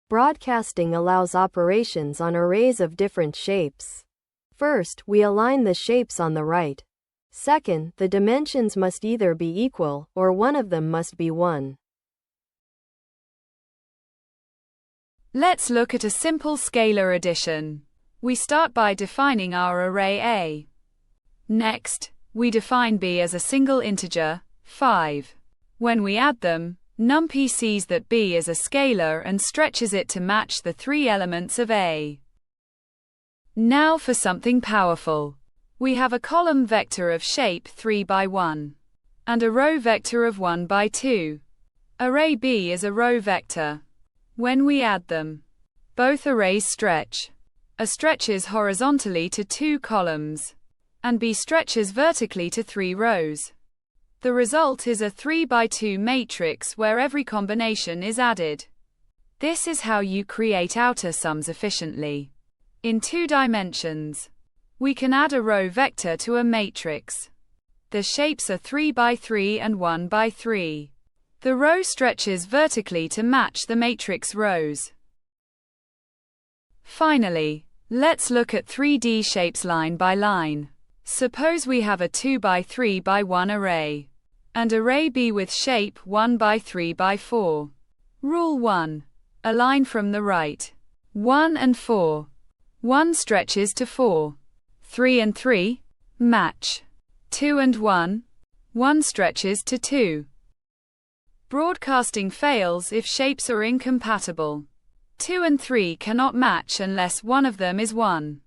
Broadcasting allows operations on arrays of different shapes. First, we align the shapes on the right. Second, the dimensions must either be equal, or one of them must be 1. Let's look at a simple scalar addition. We start by defining our array A. Next, we define B as a single integer, 5. When we add them, NumPy sees that B is a scalar and stretches it to match the 3 elements of A. Now for something powerful. We have a column vector of shape 3 by 1 and a row vector of 1 by 2. Array B is a row vector. When we add them, both arrays stretch. A stretches horizontally to 2 columns, and B stretches vertically to 3 rows. The result is a 3 by 2 matrix where every combination is added. This is how you create outer sums efficiently. In 2 dimensions, we can add a row vector to a matrix. The shapes are 3 by 3 and 1 by 3. The row stretches vertically to match the matrix rows. Finally, let's look at 3D shapes line by line. Suppose we have a 2 by 3 by 1 array, and array B with shape 1 by 3 by 4. Rule 1. Align from the right. 1 and 4. 1 stretches to 4. 3 and 3. Match. 2 and 1. 1 stretches to 2. Broadcasting fails if shapes are incompatible. 2 and 3 cannot match unless one of them is 1.